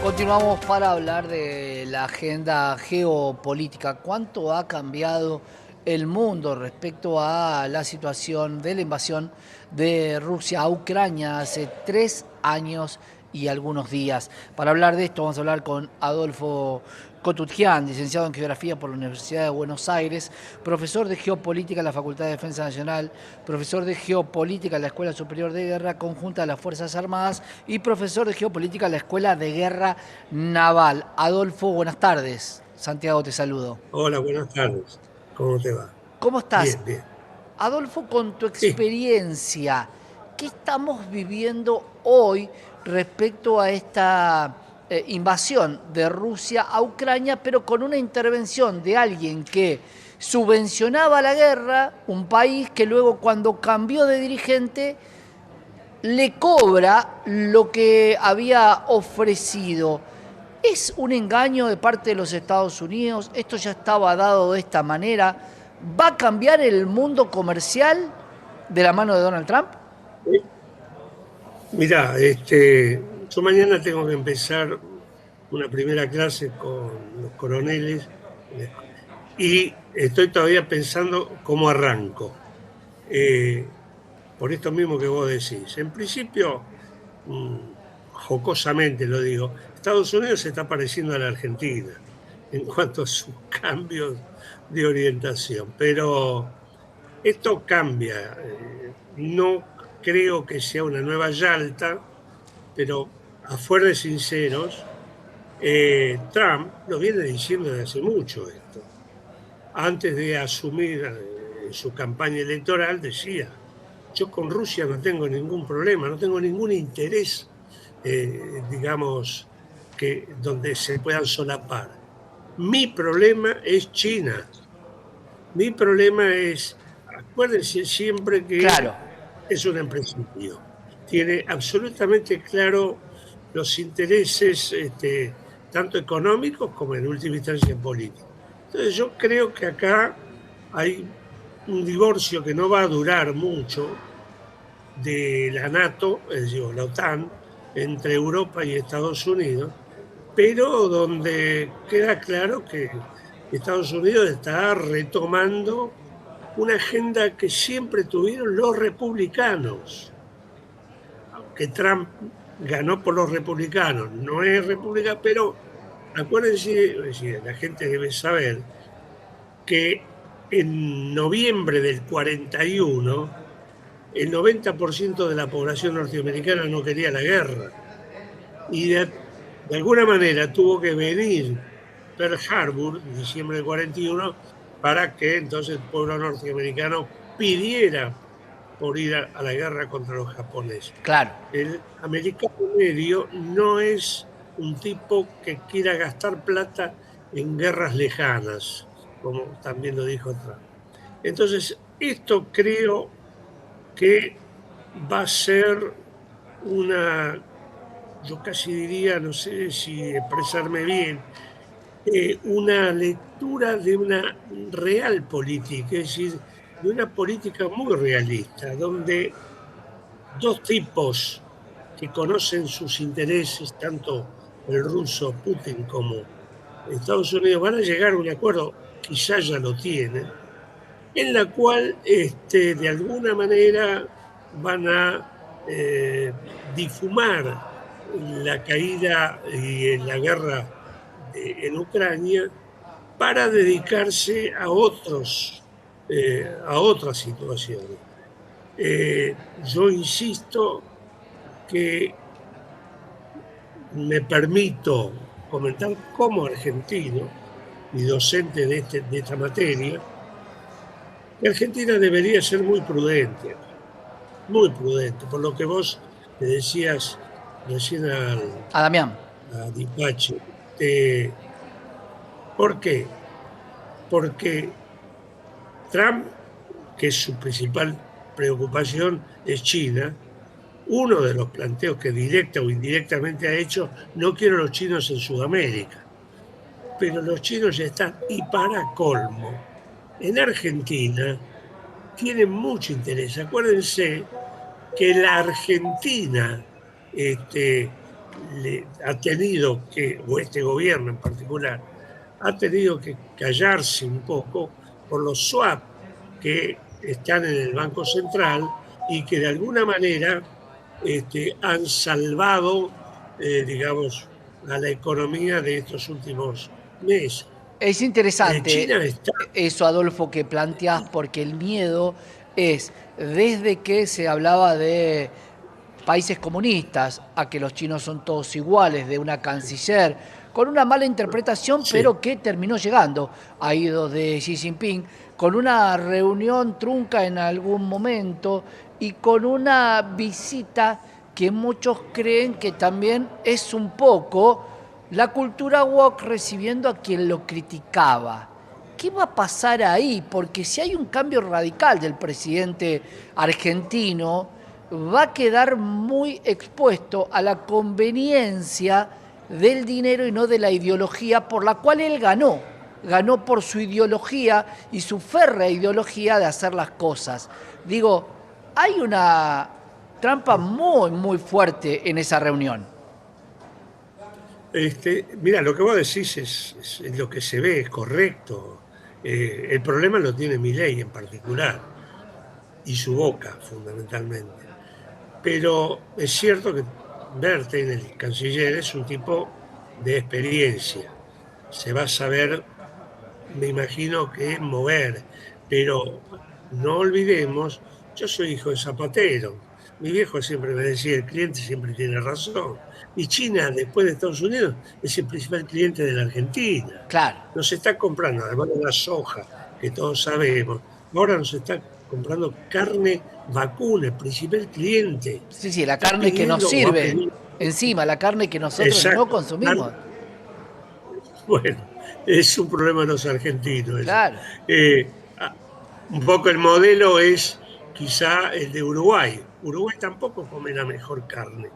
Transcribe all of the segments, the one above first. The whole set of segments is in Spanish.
Continuamos para hablar de la agenda geopolítica. ¿Cuánto ha cambiado el mundo respecto a la situación de la invasión de Rusia a Ucrania hace 3 años y algunos días? Para hablar de esto vamos a hablar con Adolfo Cotutjian, licenciado en Geografía por la Universidad de Buenos Aires, profesor de Geopolítica en la Facultad de Defensa Nacional, profesor de Geopolítica en la Escuela Superior de Guerra Conjunta de las Fuerzas Armadas y profesor de Geopolítica en la Escuela de Guerra Naval. Adolfo, buenas tardes. Santiago, te saludo. Hola, buenas tardes. ¿Cómo te va? ¿Cómo estás? Bien, bien. Adolfo, con tu Sí, experiencia, ¿qué estamos viviendo hoy respecto a esta invasión de Rusia a Ucrania, pero con una intervención de alguien que subvencionaba la guerra, un país que luego cuando cambió de dirigente le cobra lo que había ofrecido? ¿Es un engaño de parte de los Estados Unidos? ¿Esto ya estaba dado de esta manera? ¿Va a cambiar el mundo comercial de la mano de Donald Trump? mirá, yo mañana tengo que empezar una primera clase con los coroneles y estoy todavía pensando cómo arranco. Eh, por esto mismo que vos decís. En principio, jocosamente lo digo, Estados Unidos se está pareciendo a la Argentina en cuanto a sus cambios de orientación, pero esto cambia. No creo que sea una nueva Yalta, pero a fuer de sinceros, Trump lo viene diciendo desde hace mucho esto. Antes de asumir su campaña electoral, decía, yo con Rusia no tengo ningún problema, no tengo ningún interés, digamos, que donde se puedan solapar. Mi problema es China. Mi problema es, acuérdense siempre que Claro. él es un empresario, tiene absolutamente claro los intereses, tanto económicos como en última instancia políticos. Entonces yo creo que acá hay un divorcio que no va a durar mucho de la NATO, es decir, la OTAN, entre Europa y Estados Unidos, pero donde queda claro que Estados Unidos está retomando una agenda que siempre tuvieron los republicanos, aunque Trump ganó por los republicanos, no es republicano, pero acuérdense, es decir, la gente debe saber que en noviembre del 41 el 90% de la población norteamericana no quería la guerra y de alguna manera tuvo que venir Pearl Harbor, en diciembre del 41, para que entonces el pueblo norteamericano pidiera por ir a la guerra contra los japoneses. Claro. El americano medio no es un tipo que quiera gastar plata en guerras lejanas, como también lo dijo Trump. Entonces, esto creo que va a ser una, yo casi diría, no sé si expresarme bien, una lectura de una real política, es decir, de una política muy realista, donde dos tipos que conocen sus intereses, tanto el ruso Putin como Estados Unidos, van a llegar a un acuerdo, quizás ya lo tienen, en la cual de alguna manera van a difumar la caída y la guerra en Ucrania para dedicarse a otras situaciones. Yo insisto que me permito comentar como argentino y docente de esta materia, que Argentina debería ser muy prudente, por lo que vos le decías recién A Damián. a Dipache. Eh, ¿Por qué? Porque Trump, que es su principal preocupación, es China. Uno de los planteos que directa o indirectamente ha hecho, no quiero los chinos en Sudamérica, pero los chinos ya están, y para colmo, en Argentina tienen mucho interés. Acuérdense que la Argentina este, ha tenido que, o este gobierno en particular, ha tenido que callarse un poco por los swap que están en el Banco Central y que de alguna manera han salvado, digamos, a la economía de estos últimos meses. Es interesante China está, eso, Adolfo, que planteás, porque el miedo es desde que se hablaba de países comunistas a que los chinos son todos iguales, de una canciller, con una mala interpretación, sí, pero que terminó llegando a ido de Xi Jinping, con una reunión trunca en algún momento y con una visita que muchos creen que también es un poco la cultura woke recibiendo a quien lo criticaba. ¿Qué va a pasar ahí? Porque si hay un cambio radical del presidente argentino, va a quedar muy expuesto a la conveniencia del dinero y no de la ideología por la cual él ganó. Ganó por su ideología y su férrea ideología de hacer las cosas. Digo, hay una trampa muy, muy fuerte en esa reunión. mira, lo que vos decís es lo que se ve, es correcto. El problema lo tiene Milei en particular y su boca, fundamentalmente. Pero es cierto que Berten, el canciller, es un tipo de experiencia. Se va a saber, me imagino que mover, pero no olvidemos, yo soy hijo de zapatero. Mi viejo siempre me decía, el cliente siempre tiene razón. Y China, después de Estados Unidos, es el principal cliente de la Argentina. Claro. Nos está comprando, además de la soja, que todos sabemos, ahora nos está comprando carne vacuna, el principal cliente. Sí, sí, la Está carne que nos pidiendo o ha sirve. pedido. Encima, la carne que nosotros no Exacto. consumimos. Bueno, es un problema de los argentinos eso. Claro. Eh, un poco el modelo es quizá el de Uruguay. Uruguay tampoco come la mejor carne.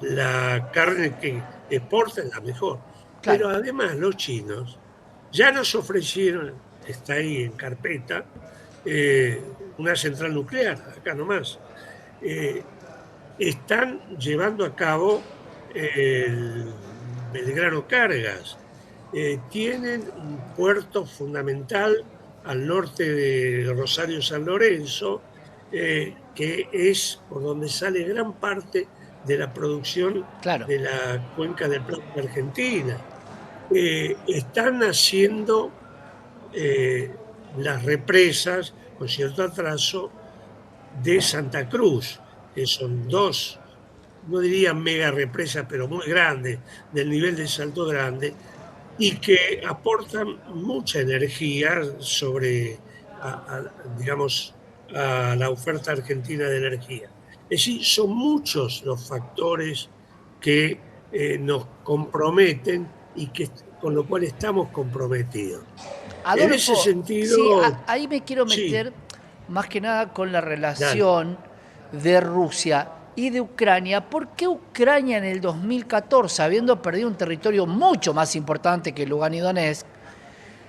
La carne que exporta es la mejor. Claro. Pero además los chinos ya nos ofrecieron, está ahí en carpeta, una central nuclear, acá nomás. Eh, Están llevando a cabo el Belgrano Cargas. Tienen un puerto fundamental al norte de Rosario San Lorenzo, que es por donde sale gran parte de la producción Claro. de la cuenca del Plata Argentina. Están haciendo las represas con cierto atraso de Santa Cruz, que son dos, no diría mega represas, pero muy grandes, del nivel de Salto Grande, y que aportan mucha energía sobre, digamos, a la oferta argentina de energía. Es decir, son muchos los factores que nos comprometen y que, con lo cual estamos comprometidos. En ese Adolfo, sí, sentido, ahí me quiero sí, meter más que nada con la dale. relación de Rusia y de Ucrania. ¿Por qué Ucrania en el 2014, habiendo perdido un territorio mucho más importante que Lugansk y Donetsk,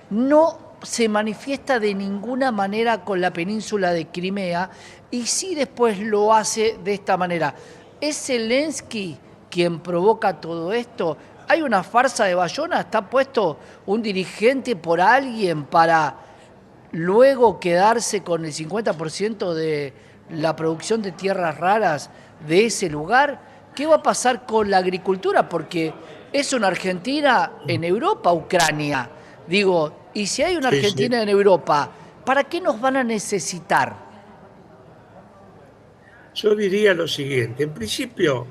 no se manifiesta de ninguna manera con la península de Crimea y sí después lo hace de esta manera? ¿Es Zelensky quien provoca todo esto? ¿Hay una farsa de Bayona? ¿Está puesto un dirigente por alguien para luego quedarse con el 50% de la producción de tierras raras de ese lugar? ¿Qué va a pasar con la agricultura? Porque es una Argentina en Europa, Ucrania. Digo, y si hay una Sí, sí. Argentina en Europa, ¿para qué nos van a necesitar? Yo diría lo siguiente, en principio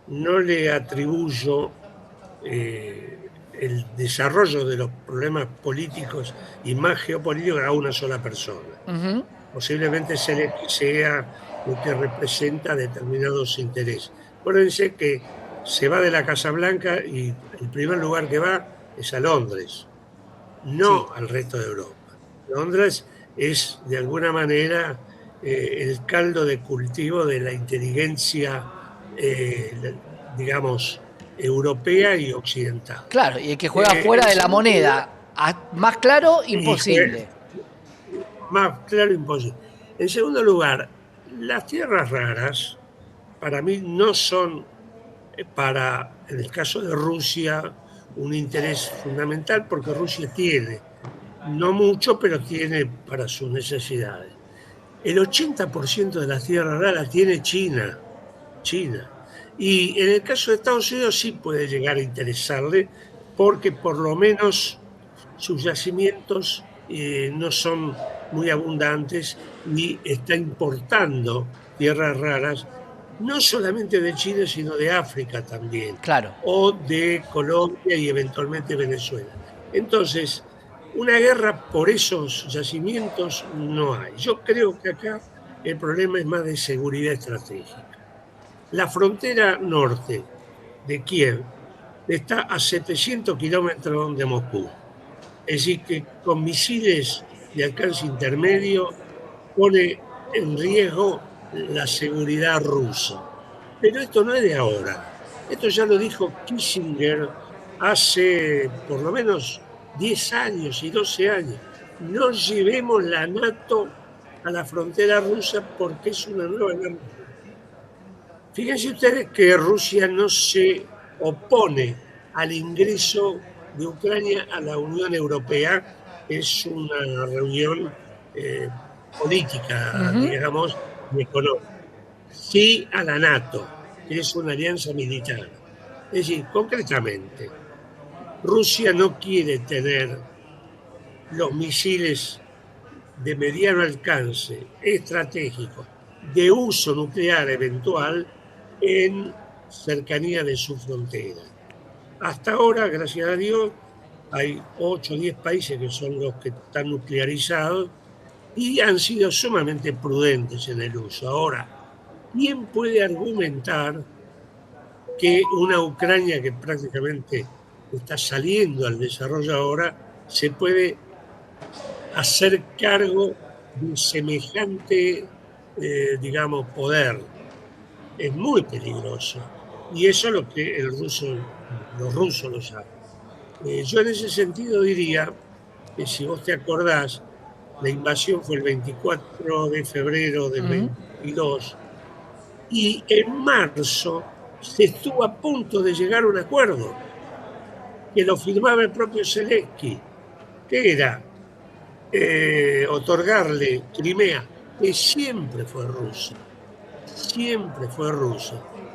no le atribuyo el desarrollo de los problemas políticos y más geopolíticos a una sola persona. Ujú. Posiblemente sea lo que representa determinados intereses. Acuérdense que se va de la Casa Blanca y el primer lugar que va es a Londres, Sí. no al resto de Europa. Londres es de alguna manera el caldo de cultivo de la inteligencia, digamos, europea y occidental. Claro, y el que juega fuera En de la segundo lugar, moneda, más claro, y fue imposible. más claro imposible. En segundo lugar, las tierras raras para mí no son para, en el caso de Rusia, un interés fundamental, porque Rusia tiene, no mucho, pero tiene para sus necesidades. El 80% de la tierra rara la tiene China. Y en el caso de Estados Unidos sí puede llegar a interesarle, porque por lo menos sus yacimientos no son muy abundantes y está importando tierras raras, no solamente de Chile, sino de África también, Claro. o de Colombia y eventualmente Venezuela. Entonces, una guerra por esos yacimientos no hay. Yo creo que acá el problema es más de seguridad estratégica. La frontera norte de Kiev está a 700 kilómetros de Moscú. Es decir, que con misiles de alcance intermedio pone en riesgo la seguridad rusa. Pero esto no es de ahora. Esto ya lo dijo Kissinger hace por lo menos 10 años y 12 años. No llevemos la NATO a la frontera rusa porque es una nueva guerra. Fíjense ustedes que Rusia no se opone al ingreso de Ucrania a la Unión Europea, es una reunión política, digamos, y económica. Sí a la NATO, que es una alianza militar. Es decir, concretamente, Rusia no quiere tener los misiles de mediano alcance estratégicos de uso nuclear eventual en cercanía de su frontera. Hasta ahora, gracias a Dios, hay 8 o 10 países que son los que están nuclearizados y han sido sumamente prudentes en el uso. Ahora, ¿quién puede argumentar que una Ucrania que prácticamente está saliendo al desarrollo ahora se puede hacer cargo de semejante, digamos, poder? Es muy peligroso. Y eso es lo que los rusos lo saben. Yo en ese sentido diría que si vos te acordás, la invasión fue el 24 de febrero del 22 y en marzo se estuvo a punto de llegar a un acuerdo que lo firmaba el propio Zelensky, que era otorgarle Crimea, que siempre fue rusa,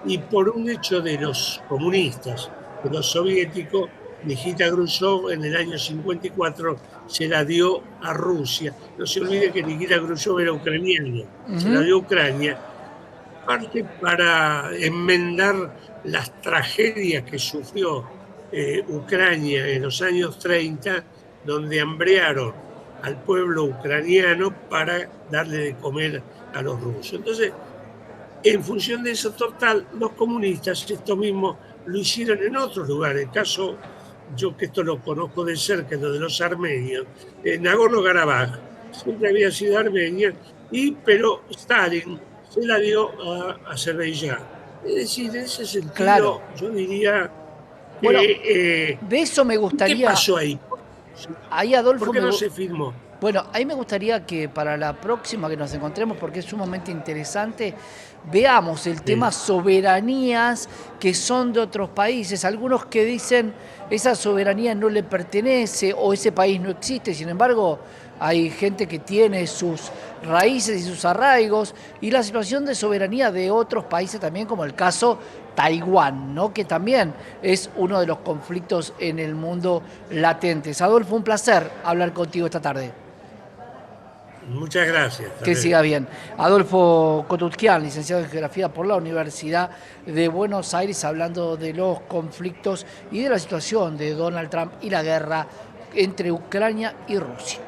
y por un hecho de los comunistas, de los soviéticos, Nikita Khrushchev en el año 54 se la dio a Rusia. No se olvide que Nikita Khrushchev era ucraniano, se la dio a Ucrania, parte para enmendar las tragedias que sufrió Ucrania en los años 30, donde hambrearon al pueblo ucraniano para darle de comer a los rusos. Entonces, en función de eso total, los comunistas esto mismo lo hicieron en otros lugares. El caso, yo que esto lo conozco de cerca, lo de los armenios, Nagorno-Karabaj siempre había sido Armenia, pero Stalin se la dio a Azerbaiyán. Es decir, en ese sentido, Claro. yo diría que... Bueno, de eso me gustaría... ¿Qué pasó ahí? Ahí, Adolfo, ¿Por qué no se firmó? Bueno, ahí me gustaría que para la próxima que nos encontremos, porque es sumamente interesante, veamos el tema soberanías que son de otros países. Algunos que dicen esa soberanía no le pertenece o ese país no existe. Sin embargo, hay gente que tiene sus raíces y sus arraigos y la situación de soberanía de otros países también, como el caso Taiwán, ¿no? Que también es uno de los conflictos en el mundo latentes. Adolfo, un placer hablar contigo esta tarde. Muchas gracias. Que siga bien. Adolfo Kotutkian, licenciado en Geografía por la Universidad de Buenos Aires, hablando de los conflictos y de la situación de Donald Trump y la guerra entre Ucrania y Rusia.